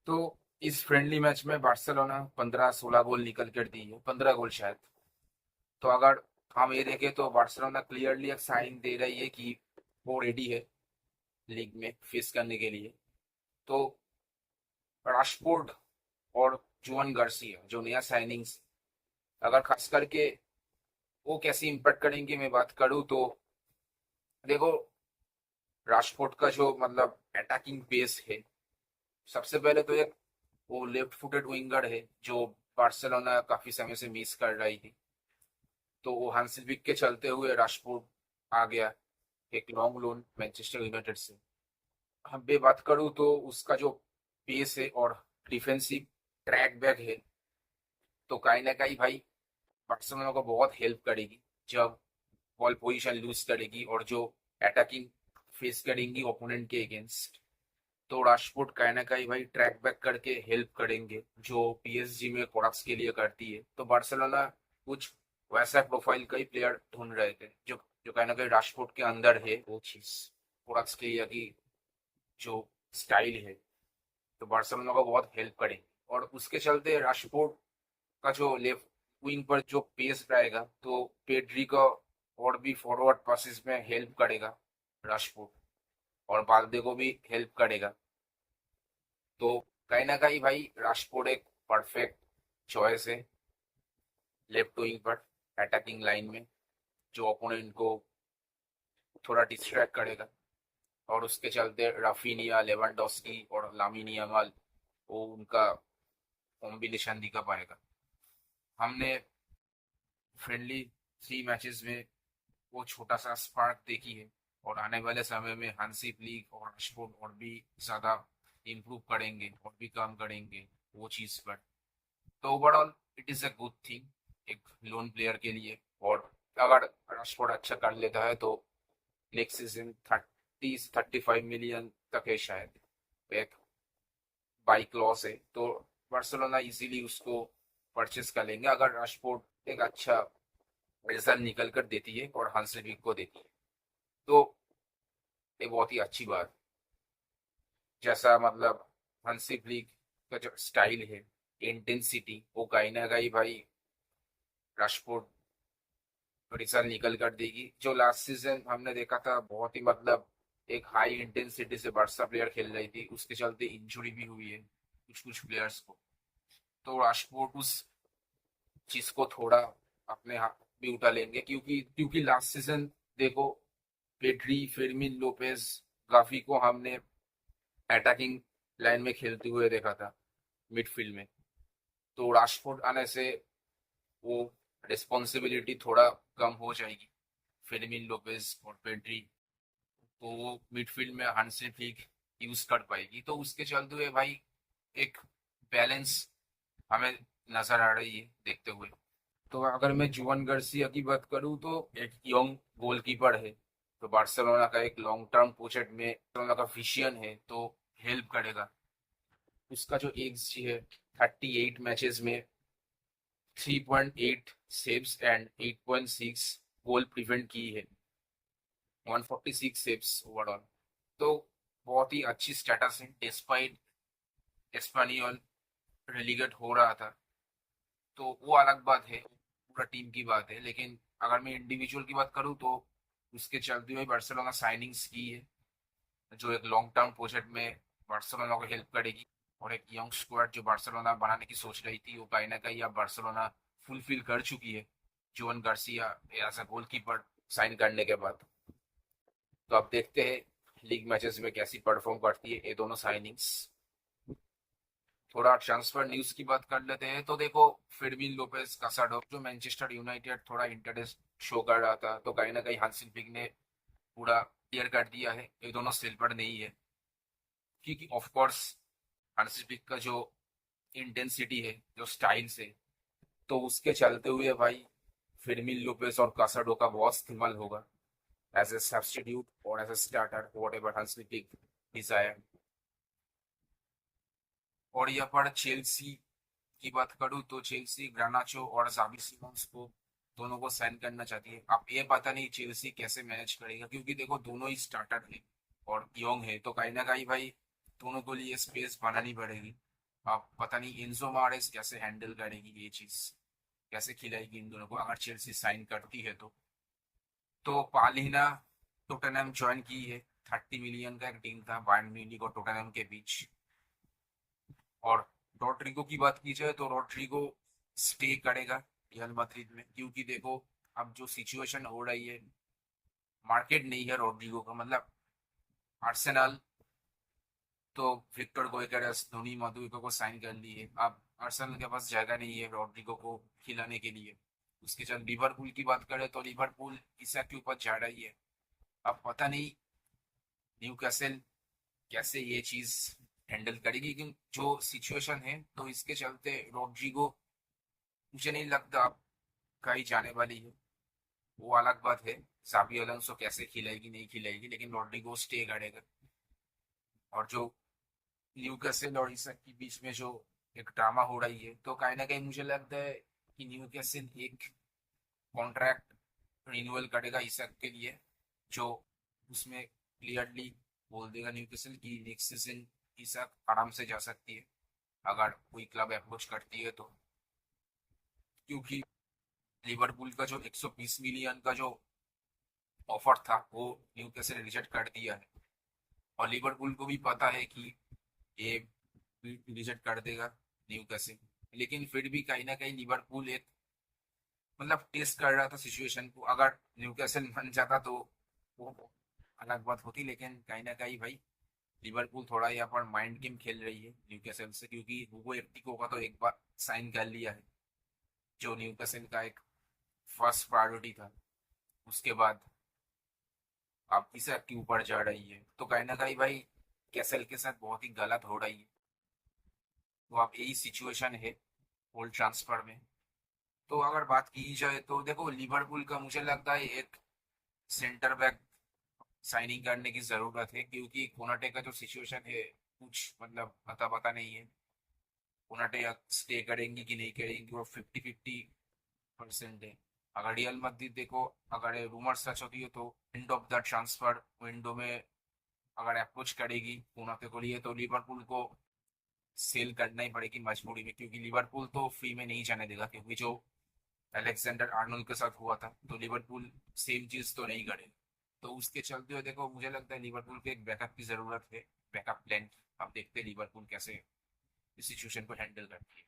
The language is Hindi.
तो इस फ्रेंडली मैच में बार्सिलोना 15-16 गोल निकल कर दी है, 15 गोल शायद। तो अगर हम ये देखें तो बार्सिलोना क्लियरली एक साइन दे रही है कि वो रेडी है लीग में फेस करने के लिए। तो राशफोर्ड और जुआन गार्सिया जो नया साइनिंग्स, अगर खास करके वो कैसे इम्पैक्ट करेंगे मैं बात करूँ तो देखो, राशफोर्ड का जो मतलब अटैकिंग पेस है, सबसे पहले तो एक वो लेफ्ट फुटेड विंगर है जो बार्सिलोना काफी समय से मिस कर रही थी। तो वो हांसिलविक के चलते हुए राशफोर्ड आ गया एक लॉन्ग लोन मैनचेस्टर यूनाइटेड से। हम बे बात करूँ तो उसका जो पेस है और डिफेंसिव ट्रैक बैक है, तो कहीं ना कहीं भाई बार्सिलोना को बहुत हेल्प करेगी जब बॉल पोजीशन लूज करेगी और जो अटैकिंग फेस करेंगी ओपोनेंट के अगेंस्ट। तो राशफोर्ड कहीं ना कहीं भाई ट्रैक बैक करके हेल्प करेंगे जो पीएसजी में कोरक्स के लिए करती है। तो बार्सिलोना कुछ वैसा प्रोफाइल का ही प्लेयर ढूंढ रहे थे जो जो कहीं ना कहीं राशफोर्ड के अंदर है वो चीज, कोरक्स के लिए की जो स्टाइल है। तो बार्सिलोना को बहुत हेल्प करेंगे और उसके चलते राशफोर्ड का जो लेफ्ट विंग पर जो पेस रहेगा तो पेड्री का और भी फॉरवर्ड पासिस में हेल्प करेगा राशफोर्ड, और बाल्दे को भी हेल्प करेगा। तो कहीं ना कहीं भाई राशफोर्ड एक परफेक्ट चॉइस है लेफ्ट विंग पर अटैकिंग लाइन में, जो ओपोनेंट को थोड़ा डिस्ट्रैक्ट करेगा। और उसके चलते राफिनिया, लेवेंडोस्की और लामिन यमाल वो उनका कॉम्बिनेशन दिखा पाएगा। हमने फ्रेंडली 3 मैचेस में वो छोटा सा स्पार्क देखी है, और आने वाले समय में हांसी फ्लिक और राशफोर्ड और भी ज्यादा इम्प्रूव करेंगे और भी काम करेंगे वो चीज पर। तो overall it is a good thing एक लोन प्लेयर के लिए। और अगर राशफोर्ड अच्छा कर लेता है तो नेक्स्ट सीजन 30-35 मिलियन तक है शायद, एक बाई क्लॉज है। तो बार्सिलोना इजीली उसको परचेस कर लेंगे अगर राशफोर्ड एक अच्छा रिजल्ट निकल कर देती है और हांसी को देती है। तो ये बहुत ही अच्छी बात, जैसा मतलब हंसी फ्लिक का जो स्टाइल है, इंटेंसिटी, वो कहीं ना कहीं भाई राशफोर्ड रिजल्ट निकल कर देगी। जो लास्ट सीजन हमने देखा था बहुत ही मतलब एक हाई इंटेंसिटी से बार्सा प्लेयर खेल रही थी, उसके चलते इंजुरी भी हुई है कुछ कुछ प्लेयर्स को। तो राशफोर्ड उस चीज को थोड़ा अपने हाथ भी उठा लेंगे, क्योंकि क्योंकि लास्ट सीजन देखो, पेड्री, फेर्मिन लोपेज, गाफी को हमने अटैकिंग लाइन में खेलते हुए देखा था मिडफील्ड में। तो राशफोर्ड आने से वो रिस्पॉन्सिबिलिटी थोड़ा कम हो जाएगी फेर्मिन लोपेज और पेड्री, तो वो मिडफील्ड में हांसी फ्लिक यूज कर पाएगी। तो उसके चलते हुए भाई एक बैलेंस हमें नजर आ रही है देखते हुए। तो अगर मैं जुवन गार्सिया की बात करूं तो एक यंग गोलकीपर है, तो बार्सिलोना का एक लॉन्ग टर्म प्रोजेक्ट में बार्सिलोना का विजन है तो हेल्प करेगा। उसका जो एक्सजी है 38 मैचेस में 3.8 सेव्स एंड 8.6 गोल प्रिवेंट की है, 146 सेव्स ओवरऑल। तो बहुत ही अच्छी स्टेटस है डिस्पाइट एस्पानियोल रेलीगेट हो रहा था। तो वो अलग बात है, पूरा टीम की बात है। लेकिन अगर मैं इंडिविजुअल की बात करूँ तो उसके चलते हुए बार्सिलोना साइनिंग्स की है जो एक लॉन्ग टर्म प्रोजेक्ट में बार्सिलोना को हेल्प करेगी। और एक यंग स्क्वाड जो बार्सिलोना बनाने की सोच रही थी वो कहीं ना कहीं अब बार्सिलोना फुलफिल कर चुकी है Joan Garcia as a goalkeeper sign करने के बाद। तो अब देखते हैं लीग मैचेस में कैसी परफॉर्म करती है ये दोनों साइनिंग्स। थोड़ा ट्रांसफर न्यूज की बात कर लेते हैं तो देखो, फिरमिन लोपेज कासाडो जो मैनचेस्टर यूनाइटेड थोड़ा इंटरेस्ट शो कर रहा था, तो कहीं ना कहीं हांसिल पिक ने पूरा क्लियर कर दिया है ये दोनों सेल पर नहीं है। क्योंकि ऑफ कोर्स हांसिल पिक का जो इंटेंसिटी है, जो स्टाइल से, तो उसके चलते हुए भाई फिरमिन लोपेज और कासाडो का बहुत इस्तेमाल होगा एज ए सब्स्टिट्यूट और as a starter whatever Hansi Flick desire. और यहाँ पर चेल्सी की बात करूँ तो चेल्सी ग्रानाचो और जावी सिमोंस को दोनों को साइन करना चाहती है। अब ये पता नहीं चेल्सी कैसे मैनेज करेगा, क्योंकि देखो दोनों ही स्टार्टर है और यंग है, तो कहीं ना कहीं भाई दोनों को लिए स्पेस बनानी पड़ेगी। अब पता नहीं इनजो मारेस कैसे हैंडल करेगी ये चीज, कैसे खिलाएगी इन दोनों को अगर चेल्सी साइन करती है तो पालिना टोटनहम ज्वाइन की है। 30 मिलियन का एक टीम था बायर्न म्यूनिख और टोटनहम के बीच। और रॉड्रिगो की बात की जाए तो रॉड्रिगो स्टे करेगा रियल मैड्रिड में, क्योंकि देखो अब जो सिचुएशन हो रही है, मार्केट नहीं है रॉड्रिगो का। मतलब आर्सेनल तो विक्टर गोयकरेस धोनी मादुइको को साइन कर ली है। अब आर्सेनल के पास जगह नहीं है रॉड्रिगो को खिलाने के लिए। उसके चल लिवरपूल की बात करें तो लिवरपूल इसा के ऊपर जा रही है। अब पता नहीं न्यूकासल कैसे ये चीज हैंडल करेगी, क्योंकि जो सिचुएशन है तो इसके चलते रॉड्रिगो मुझे नहीं लगता कहीं जाने वाली है। वो अलग बात है साबी अलोंसो कैसे खिलाएगी नहीं खिलाएगी, लेकिन रॉड्रिगो स्टे करेगा। और जो न्यूकासल और इस के बीच में जो एक ड्रामा हो रही है, तो कहीं ना कहीं मुझे लगता है कि न्यूकासल एक कॉन्ट्रैक्ट रिन्यूअल करेगा इsak के लिए, जो उसमें क्लियरली बोल देगा न्यूकासल की नेक्स्ट सीजन इsak आराम से जा सकती है अगर कोई क्लब अप्रोच करती है तो। क्योंकि लिवरपूल का जो 120 मिलियन का जो ऑफर था वो न्यूकासल ने रिजेक्ट कर दिया है। और लिवरपूल को भी पता है कि ये रिजेक्ट कर देगा न्यूकासल, लेकिन फिर भी कहीं ना कहीं लिवरपूल एक मतलब टेस्ट कर रहा था सिचुएशन को। अगर न्यूकासल मान जाता तो वो अलग बात होती, लेकिन कहीं ना कहीं भाई लिवरपूल थोड़ा यहाँ पर माइंड गेम खेल रही है न्यूकासल से, क्योंकि हुगो एक्टिको का तो एक बार साइन कर लिया है जो न्यूकासल का एक फर्स्ट प्रायोरिटी था। उसके बाद आप इसे के ऊपर जा रही है, तो कहीं ना कहीं भाई कैसल के साथ बहुत ही गलत हो रही है। तो अब यही सिचुएशन है ओल्ड ट्रांसफर में। तो अगर बात की जाए तो देखो लिवरपूल का मुझे लगता है एक सेंटर बैक साइनिंग करने की जरूरत है, क्योंकि कोनाटे का जो सिचुएशन है कुछ मतलब पता पता नहीं है। कोनाटे स्टे करेंगी कि नहीं करेंगी वो 50-50% है। अगर रियल मैड्रिड देखो, अगर रूमर सच होती है तो end of the transfer window में अगर अप्रोच करेगी कोनाटे को लिए तो लिवरपूल को सेल करना ही पड़ेगी मजबूरी में, क्योंकि लिवरपूल तो फ्री में नहीं जाने देगा। क्योंकि जो अलेक्जेंडर आर्नोल्ड के साथ हुआ था तो लिवरपूल सेम चीज तो नहीं करे। तो उसके चलते हुए देखो मुझे लगता है लिवरपूल को एक बैकअप की जरूरत है, बैकअप प्लान। अब देखते हैं लिवरपूल कैसे इस सिचुएशन को हैंडल करती है।